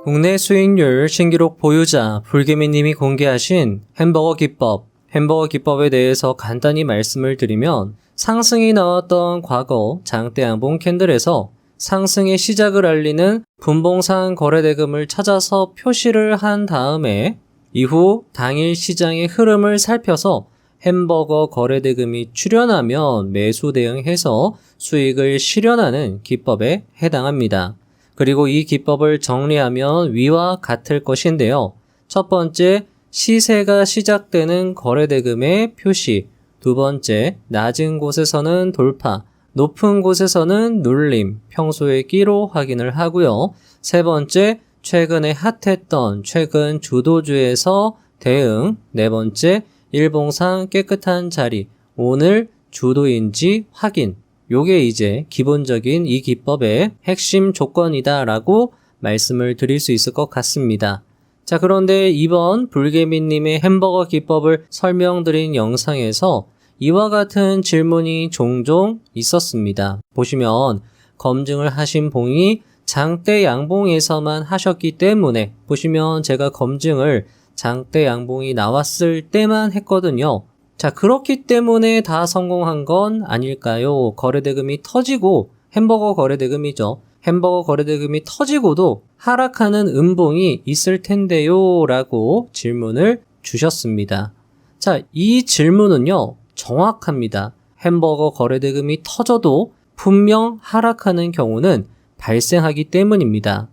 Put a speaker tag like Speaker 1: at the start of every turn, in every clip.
Speaker 1: 국내 수익률 신기록 보유자 불개미님이 공개하신 햄버거 기법에 대해서 간단히 말씀을 드리면 상승이 나왔던 과거 장대 양봉 캔들에서 상승의 시작을 알리는 분봉상 거래대금을 찾아서 표시를 한 다음에 이후 당일 시장의 흐름을 살펴서 햄버거 거래대금이 출현하면 매수 대응해서 수익을 실현하는 기법에 해당합니다. 그리고 이 기법을 정리하면 위와 같을 것인데요. 첫 번째, 시세가 시작되는 거래대금의 표시. 두 번째, 낮은 곳에서는 돌파, 높은 곳에서는 눌림, 평소의 끼로 확인을 하고요. 세 번째, 최근에 핫했던 최근 주도주에서 대응. 네 번째, 일봉상 깨끗한 자리, 오늘 주도인지 확인. 요게 이제 기본적인 이 기법의 핵심 조건이다라고 말씀을 드릴 수 있을 것 같습니다. 자, 그런데 이번 불개미님의 햄버거 기법을 설명드린 영상에서 이와 같은 질문이 종종 있었습니다. 보시면 검증을 하신 봉이 장대 양봉에서만 하셨기 때문에 보시면 제가 검증을 장대 양봉이 나왔을 때만 했거든요. 자, 그렇기 때문에 다 성공한 건 아닐까요? 거래대금이 터지고 햄버거 거래대금이죠. 햄버거 거래대금이 터지고도 하락하는 음봉이 있을 텐데요 라고 질문을 주셨습니다. 자, 이 질문은요 정확합니다. 햄버거 거래대금이 터져도 분명 하락하는 경우는 발생하기 때문입니다.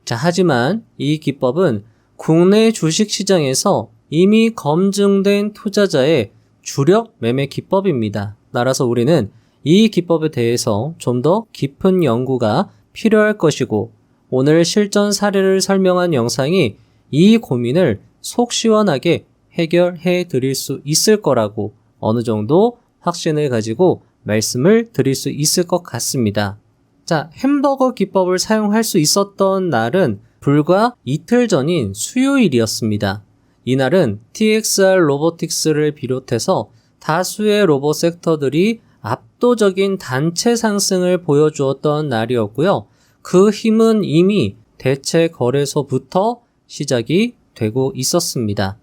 Speaker 1: 자, 하지만 이 기법은 국내 주식시장에서 이미 검증된 투자자의 주력 매매 기법입니다. 따라서 우리는 이 기법에 대해서 좀 더 깊은 연구가 필요할 것이고 오늘 실전 사례를 설명한 영상이 이 고민을 속 시원하게 해결해 드릴 수 있을 거라고 어느 정도 확신을 가지고 말씀을 드릴 수 있을 것 같습니다. 자, 햄버거 기법을 사용할 수 있었던 날은 불과 이틀 전인 수요일이었습니다. 이날은 TXR 로보틱스를 비롯해서 다수의 로봇 섹터들이 압도적인 단체 상승을 보여주었던 날이었고요. 그 힘은 이미 대체 거래소부터 시작이 되고 있었습니다.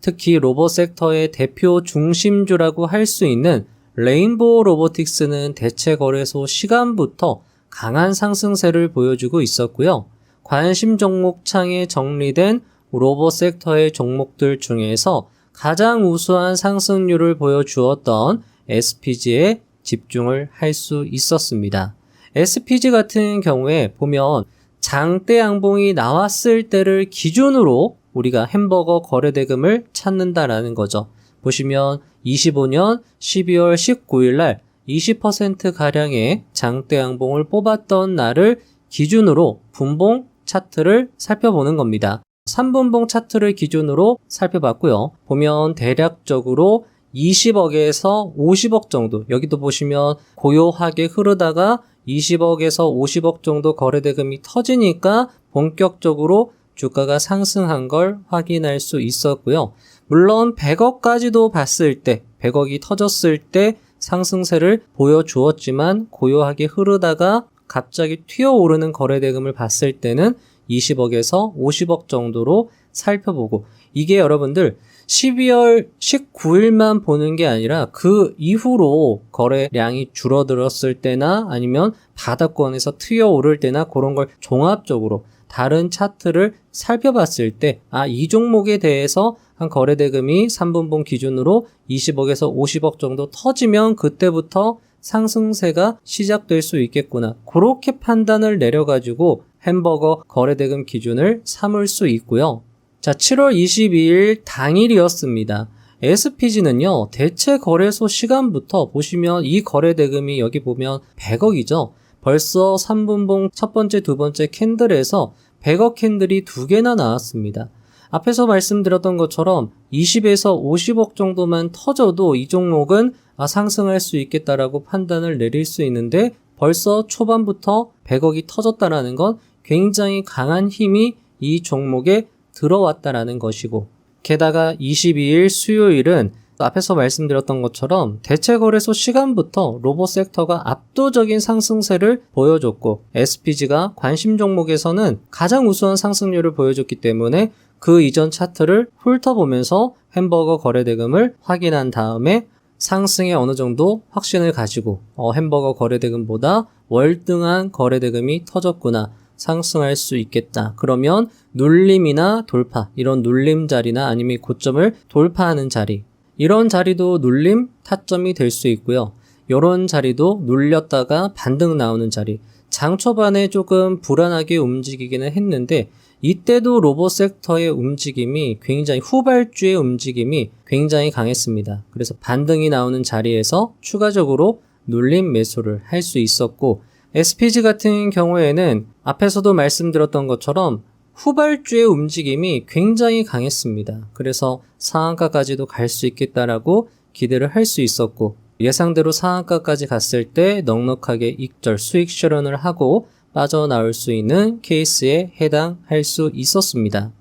Speaker 1: 특히 로봇 섹터의 대표 중심주라고 할 수 있는 레인보우 로보틱스는 대체 거래소 시간부터 강한 상승세를 보여주고 있었고요. 관심 종목 창에 정리된 로봇 섹터의 종목들 중에서 가장 우수한 상승률을 보여주었던 SPG에 집중을 할 수 있었습니다. SPG 같은 경우에 보면 장대 양봉이 나왔을 때를 기준으로 우리가 햄버거 거래대금을 찾는다라는 거죠. 보시면 25년 12월 19일 날 20%가량의 장대 양봉을 뽑았던 날을 기준으로 분봉 차트를 살펴보는 겁니다. 3분봉 차트를 기준으로 살펴봤고요. 보면 대략적으로 20억에서 50억 정도, 여기도 보시면 고요하게 흐르다가 20억에서 50억 정도 거래대금이 터지니까 본격적으로 주가가 상승한 걸 확인할 수 있었고요. 물론 100억까지도 봤을 때, 100억이 터졌을 때 상승세를 보여주었지만 고요하게 흐르다가 갑자기 튀어오르는 거래대금을 봤을 때는 20억에서 50억 정도로 살펴보고, 이게 여러분들 12월 19일만 보는 게 아니라 그 이후로 거래량이 줄어들었을 때나 아니면 바닥권에서 튀어오를 때나 그런 걸 종합적으로 다른 차트를 살펴봤을 때, 이 종목에 대해서 한 거래대금이 3분봉 기준으로 20억에서 50억 정도 터지면 그때부터 상승세가 시작될 수 있겠구나. 그렇게 판단을 내려가지고 햄버거 거래대금 기준을 삼을 수 있고요. 자, 7월 22일 당일이었습니다. SPG는요, 대체 거래소 시간부터 보시면 이 거래대금이 여기 보면 100억이죠. 벌써 3분봉 첫 번째, 두 번째 캔들에서 100억 캔들이 2개나 나왔습니다. 앞에서 말씀드렸던 것처럼 20에서 50억 정도만 터져도 이 종목은 상승할 수 있겠다라고 판단을 내릴 수 있는데 벌써 초반부터 100억이 터졌다라는 건 굉장히 강한 힘이 이 종목에 들어왔다라는 것이고, 게다가 22일 수요일은 앞에서 말씀드렸던 것처럼 대체 거래소 시간부터 로봇 섹터가 압도적인 상승세를 보여줬고 SPG가 관심 종목에서는 가장 우수한 상승률을 보여줬기 때문에 그 이전 차트를 훑어보면서 햄버거 거래대금을 확인한 다음에 상승에 어느 정도 확신을 가지고 햄버거 거래대금보다 월등한 거래대금이 터졌구나, 상승할 수 있겠다. 그러면 눌림이나 돌파, 이런 눌림 자리나 아니면 고점을 돌파하는 자리, 이런 자리도 눌림 타점이 될 수 있고요. 이런 자리도 눌렸다가 반등 나오는 자리, 장 초반에 조금 불안하게 움직이기는 했는데 이때도 로봇 섹터의 움직임이 굉장히, 후발주의 움직임이 굉장히 강했습니다. 그래서 반등이 나오는 자리에서 추가적으로 눌림 매수를 할 수 있었고, SPG 같은 경우에는 앞에서도 말씀드렸던 것처럼 후발주의 움직임이 굉장히 강했습니다. 그래서 상한가까지도 갈 수 있겠다라고 기대를 할 수 있었고, 예상대로 상한가까지 갔을 때 넉넉하게 익절 수익 실현을 하고 빠져나올 수 있는 케이스에 해당할 수 있었습니다.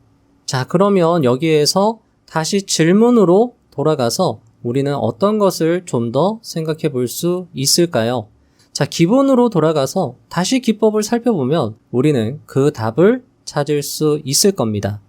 Speaker 1: 자, 그러면 여기에서 다시 질문으로 돌아가서 우리는 어떤 것을 좀 더 생각해 볼 수 있을까요? 자, 기본으로 돌아가서 다시 기법을 살펴보면 우리는 그 답을 찾을 수 있을 겁니다.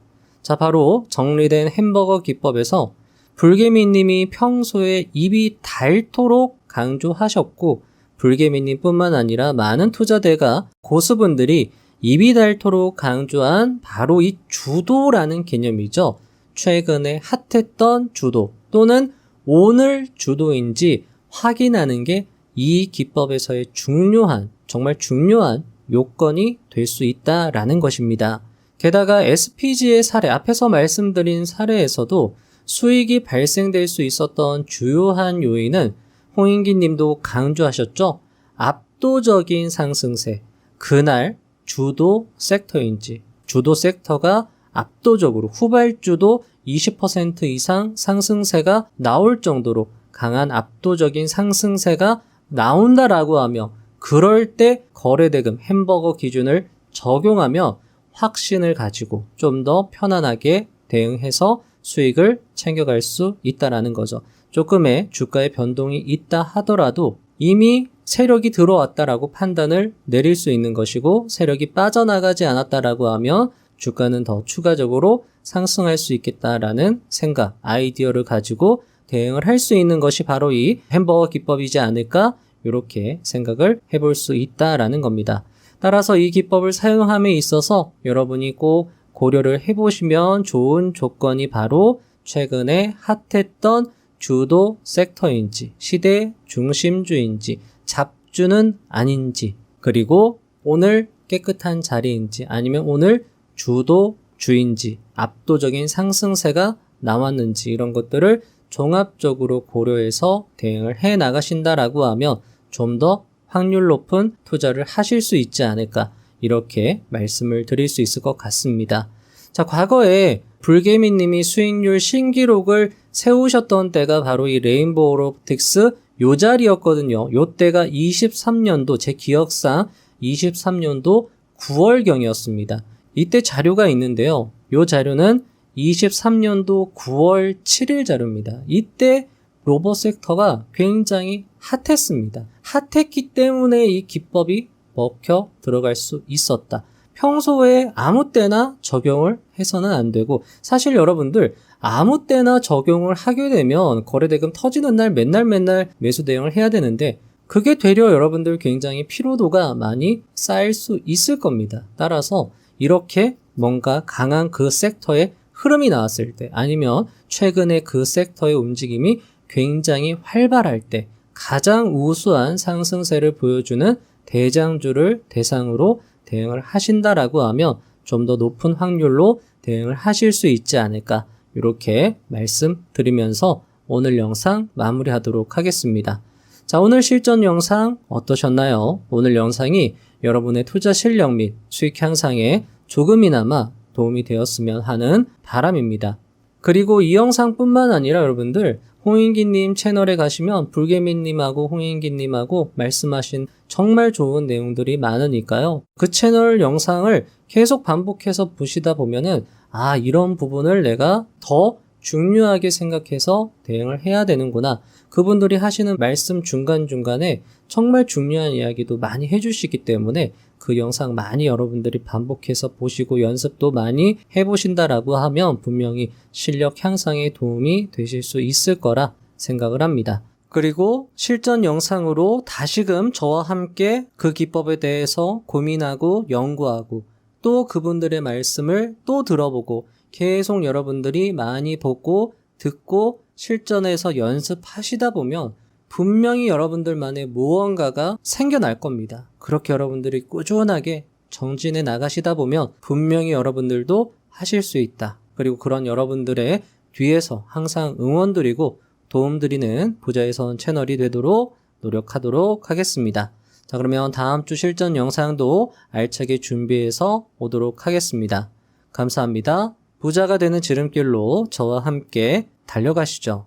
Speaker 1: 자, 바로 정리된 햄버거 기법에서 불개미님이 평소에 입이 닳도록 강조하셨고, 불개미님 뿐만 아니라 많은 투자대가 고수분들이 입이 닳도록 강조한 바로 이 주도라는 개념이죠. 최근에 핫했던 주도 또는 오늘 주도인지 확인하는 게 이 기법에서의 중요한, 정말 중요한 요건이 될 수 있다라는 것입니다. 게다가 SPG의 사례, 앞에서 말씀드린 사례에서도 수익이 발생될 수 있었던 주요한 요인은 홍인기 님도 강조하셨죠. 압도적인 상승세, 그날 주도 섹터인지, 주도 섹터가 압도적으로 후발주도 20% 이상 상승세가 나올 정도로 강한 압도적인 상승세가 나온다라고 하며, 그럴 때 거래대금 햄버거 기준을 적용하며 확신을 가지고 좀 더 편안하게 대응해서 수익을 챙겨갈 수 있다라는 거죠. 조금의 주가의 변동이 있다 하더라도 이미 세력이 들어왔다라고 판단을 내릴 수 있는 것이고, 세력이 빠져나가지 않았다라고 하면 주가는 더 추가적으로 상승할 수 있겠다라는 생각, 아이디어를 가지고 대응을 할 수 있는 것이 바로 이 햄버거 기법이지 않을까, 이렇게 생각을 해볼 수 있다라는 겁니다. 따라서 이 기법을 사용함에 있어서 여러분이 꼭 고려를 해보시면 좋은 조건이 바로 최근에 핫했던 주도 섹터인지, 시대 중심주인지, 잡주는 아닌지, 그리고 오늘 깨끗한 자리인지, 아니면 오늘 주도주인지, 압도적인 상승세가 나왔는지, 이런 것들을 종합적으로 고려해서 대응을 해 나가신다라고 하면 좀 더 확률 높은 투자를 하실 수 있지 않을까, 이렇게 말씀을 드릴 수 있을 것 같습니다. 자, 과거에 불개미님이 수익률 신기록을 세우셨던 때가 바로 이 레인보우 로보틱스 요 자리였거든요. 요 때가 23년도, 제 기억상 23년도 9월경이었습니다. 이때 자료가 있는데요. 요 자료는 23년도 9월 7일 자료입니다. 이때 로봇 섹터가 굉장히 핫했습니다. 핫했기 때문에 이 기법이 먹혀 들어갈 수 있었다. 평소에 아무 때나 적용을 해서는 안 되고, 사실 여러분들 아무 때나 적용을 하게 되면 거래대금 터지는 날 맨날 매수 대응을 해야 되는데, 그게 되려 여러분들 굉장히 피로도가 많이 쌓일 수 있을 겁니다. 따라서 이렇게 뭔가 강한 그 섹터의 흐름이 나왔을 때, 아니면 최근에 그 섹터의 움직임이 굉장히 활발할 때, 가장 우수한 상승세를 보여주는 대장주를 대상으로 대응을 하신다라고 하면 좀 더 높은 확률로 대응을 하실 수 있지 않을까, 이렇게 말씀드리면서 오늘 영상 마무리하도록 하겠습니다. 자, 오늘 실전 영상 어떠셨나요? 오늘 영상이 여러분의 투자 실력 및 수익 향상에 조금이나마 도움이 되었으면 하는 바람입니다. 그리고 이 영상뿐만 아니라 여러분들 홍인기님 채널에 가시면 불개미님하고 홍인기님하고 말씀하신 정말 좋은 내용들이 많으니까요. 그 채널 영상을 계속 반복해서 보시다 보면은, 아, 이런 부분을 내가 더 중요하게 생각해서 대응을 해야 되는구나. 그분들이 하시는 말씀 중간중간에 정말 중요한 이야기도 많이 해주시기 때문에 그 영상 많이 여러분들이 반복해서 보시고 연습도 많이 해보신다라고 하면 분명히 실력 향상에 도움이 되실 수 있을 거라 생각을 합니다. 그리고 실전 영상으로 다시금 저와 함께 그 기법에 대해서 고민하고 연구하고 또 그분들의 말씀을 또 들어보고 계속 여러분들이 많이 보고 듣고 실전에서 연습하시다 보면 분명히 여러분들만의 무언가가 생겨날 겁니다. 그렇게 여러분들이 꾸준하게 정진해 나가시다 보면 분명히 여러분들도 하실 수 있다. 그리고 그런 여러분들의 뒤에서 항상 응원드리고 도움드리는 부자의 선 채널이 되도록 노력하도록 하겠습니다. 자, 그러면 다음 주 실전 영상도 알차게 준비해서 오도록 하겠습니다. 감사합니다. 부자가 되는 지름길로 저와 함께 달려가시죠.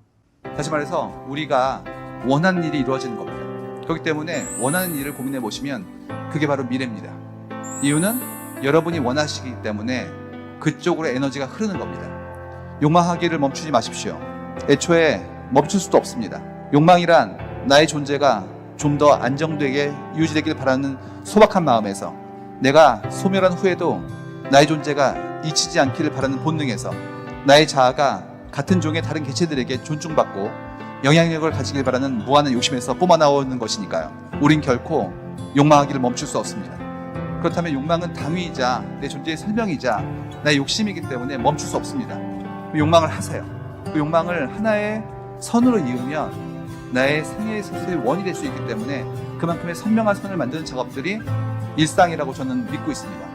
Speaker 2: 다시 말해서 우리가 원하는 일이 이루어지는 겁니다. 그렇기 때문에 원하는 일을 고민해 보시면 그게 바로 미래입니다. 이유는 여러분이 원하시기 때문에 그쪽으로 에너지가 흐르는 겁니다. 욕망하기를 멈추지 마십시오. 애초에 멈출 수도 없습니다. 욕망이란 나의 존재가 좀 더 안정되게 유지되길 바라는 소박한 마음에서, 내가 소멸한 후에도 나의 존재가 잊히지 않기를 바라는 본능에서, 나의 자아가 같은 종의 다른 개체들에게 존중받고 영향력을 가지길 바라는 무한한 욕심에서 뿜어나오는 것이니까요. 우린 결코 욕망하기를 멈출 수 없습니다. 그렇다면 욕망은 당위이자 내 존재의 설명이자 나의 욕심이기 때문에 멈출 수 없습니다. 그 욕망을 하세요. 그 욕망을 하나의 선으로 이으면 나의 생애의 스스로의 원이 될 수 있기 때문에 그만큼의 선명한 선을 만드는 작업들이 일상이라고 저는 믿고 있습니다.